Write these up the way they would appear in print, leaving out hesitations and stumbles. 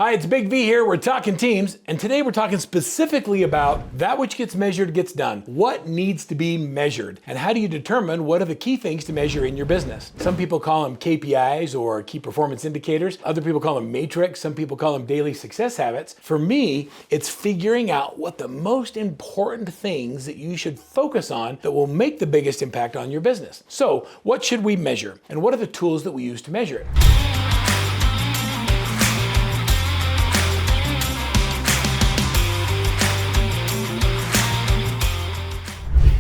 Hi, it's Big V here. We're talking teams, and today we're talking specifically about that which gets measured gets done. What needs to be measured, and how do you determine what are the key things to measure in your business? Some people call them KPIs or key performance indicators. Other people call them matrix. Some people call them daily success habits. For me, it's figuring out what the most important things that you should focus on that will make the biggest impact on your business. So, what should we measure, and what are the tools that we use to measure it?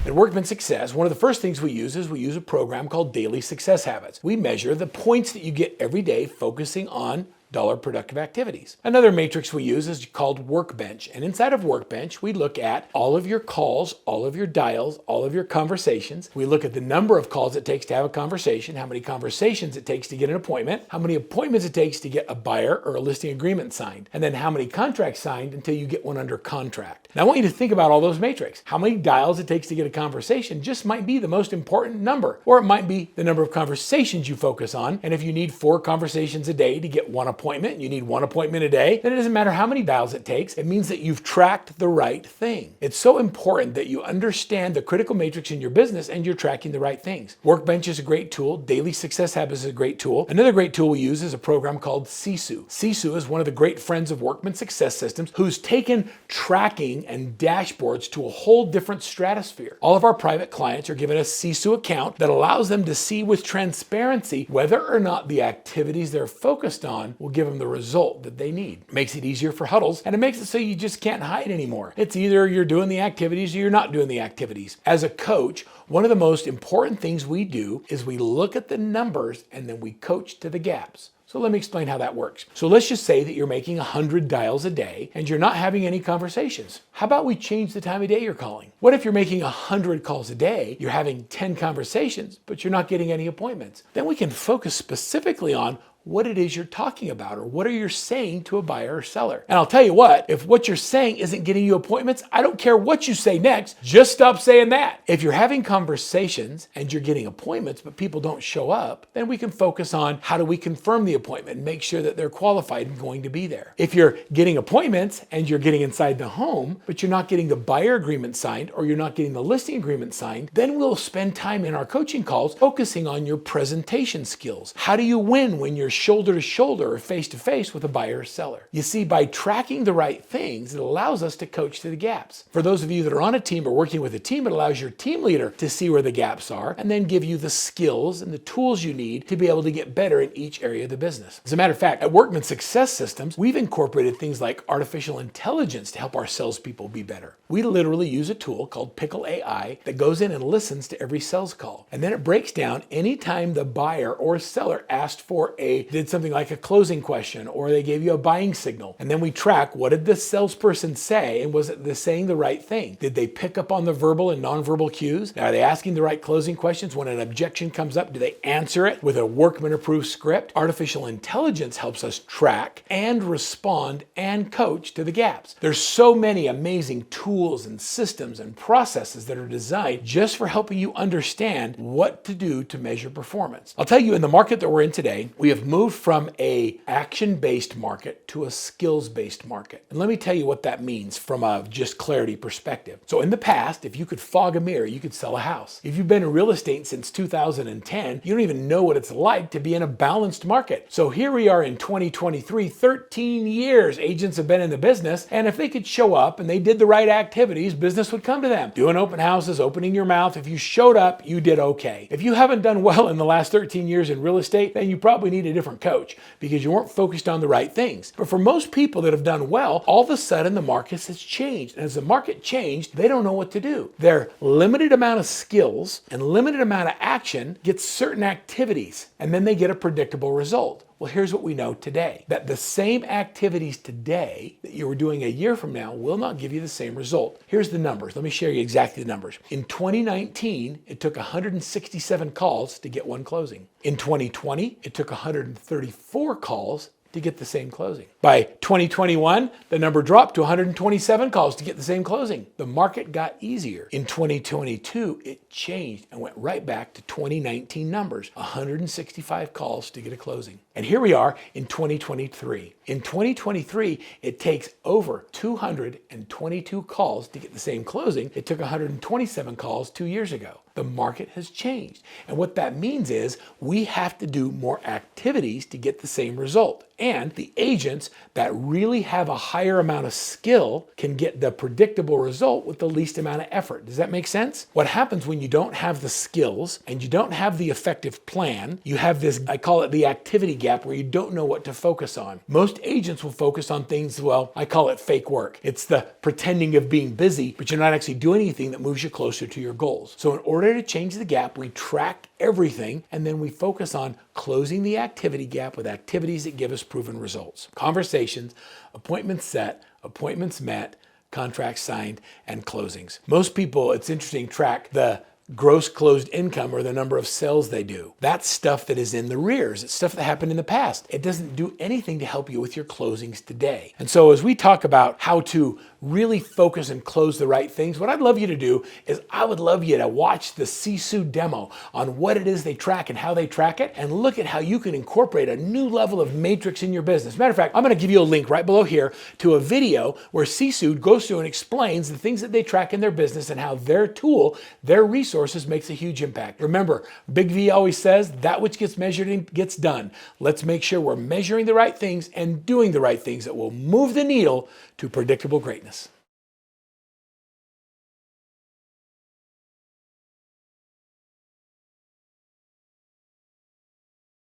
At Workman Success, one of the first things we use is we use a program called Daily Success Habits. We measure the points that you get every day focusing on dollar productive activities. Another matrix we use is called Workbench. And inside of Workbench, we look at all of your calls, all of your dials, all of your conversations. We look at the number of calls it takes to have a conversation, how many conversations it takes to get an appointment, how many appointments it takes to get a buyer or a listing agreement signed, and then how many contracts signed until you get one under contract. Now I want you to think about all those matrix. How many dials it takes to get a conversation just might be the most important number, or it might be the number of conversations you focus on. And if you need 4 conversations a day to get one appointment, you need 1 appointment a day, then it doesn't matter how many dials it takes. It means that you've tracked the right thing. It's so important that you understand the critical matrix in your business and you're tracking the right things. Workbench is a great tool. Daily Success Habits is a great tool. Another great tool we use is a program called SISU. SISU is one of the great friends of Workman Success Systems who's taken tracking and dashboards to a whole different stratosphere. All of our private clients are given a SISU account that allows them to see with transparency whether or not the activities they're focused on will give them the result that they need. It makes it easier for huddles, and it makes it so you just can't hide anymore. It's either you're doing the activities or you're not doing the activities. As a coach, one of the most important things we do is we look at the numbers and then we coach to the gaps. So let me explain how that works. So let's just say that you're making 100 dials a day and you're not having any conversations. How about we change the time of day you're calling? What if you're making 100 calls a day, you're having 10 conversations, but you're not getting any appointments? Then we can focus specifically on what it is you're talking about, or what are you saying to a buyer or seller. And I'll tell you what, if what you're saying isn't getting you appointments, I don't care what you say next, just stop saying that. If you're having conversations and you're getting appointments, but people don't show up, then we can focus on how do we confirm the appointment and make sure that they're qualified and going to be there. If you're getting appointments and you're getting inside the home, but you're not getting the buyer agreement signed or you're not getting the listing agreement signed, then we'll spend time in our coaching calls focusing on your presentation skills. How do you win when you're shoulder to shoulder or face to face with a buyer or seller? You see, by tracking the right things, it allows us to coach to the gaps. For those of you that are on a team or working with a team, it allows your team leader to see where the gaps are and then give you the skills and the tools you need to be able to get better in each area of the business. As a matter of fact, at Workman Success Systems, we've incorporated things like artificial intelligence to help our salespeople be better. We literally use a tool called Pickle AI that goes in and listens to every sales call. And then it breaks down anytime the buyer or seller asked for did something like a closing question, or they gave you a buying signal. And then we track, what did the salesperson say, and was it saying the right thing? Did they pick up on the verbal and nonverbal cues? Are they asking the right closing questions? When an objection comes up, do they answer it with a Workman-approved script? Artificial intelligence helps us track and respond and coach to the gaps. There's so many amazing tools and systems and processes that are designed just for helping you understand what to do to measure performance. I'll tell you, in the market that we're in today, we have moved from a action-based market to a skills-based market. And let me tell you what that means from a just clarity perspective. So in the past, if you could fog a mirror, you could sell a house. If you've been in real estate since 2010, you don't even know what it's like to be in a balanced market. So here we are in 2023, 13 years agents have been in the business, and if they could show up and they did the right activities, business would come to them. Doing open houses, opening your mouth, if you showed up, you did okay. If you haven't done well in the last 13 years in real estate, then you probably need a different coach because you weren't focused on the right things. But for most people that have done well, all of a sudden the market has changed. And as the market changed, they don't know what to do. Their limited amount of skills and limited amount of action gets certain activities, and then they get a predictable result. Well, here's what we know today, that the same activities today that you were doing a year from now will not give you the same result. Here's the numbers. Let me share you exactly the numbers. In 2019, it took 167 calls to get one closing. In 2020, it took 134 calls to get the same closing. By 2021, the number dropped to 127 calls to get the same closing. The market got easier. In 2022, it changed and went right back to 2019 numbers, 165 calls to get a closing. And here we are in 2023. In 2023, it takes over 222 calls to get the same closing. It took 127 calls 2 years ago. The market has changed. And what that means is we have to do more activities to get the same result. And the agents that really have a higher amount of skill can get the predictable result with the least amount of effort. Does that make sense? What happens when you don't have the skills and you don't have the effective plan, you have this, I call it the activity gap, where you don't know what to focus on. Most agents will focus on things, well, I call it fake work. It's the pretending of being busy, but you're not actually doing anything that moves you closer to your goals. So in order to change the gap, we track everything, and then we focus on closing the activity gap with activities that give us proven results. Conversations, appointments set, appointments met, contracts signed, and closings. Most people, it's interesting, track the gross closed income or the number of sales they do. That's stuff that is in the rears. It's stuff that happened in the past. It doesn't do anything to help you with your closings today. And so as we talk about how to really focus and close the right things, what I'd love you to do is I would love you to watch the SISU demo on what it is they track and how they track it, and look at how you can incorporate a new level of matrix in your business. Matter of fact, I'm going to give you a link right below here to a video where SISU goes through and explains the things that they track in their business and how their tool, their resources, makes a huge impact. Remember, Big V always says that which gets measured gets done. Let's make sure we're measuring the right things and doing the right things that will move the needle to predictable greatness.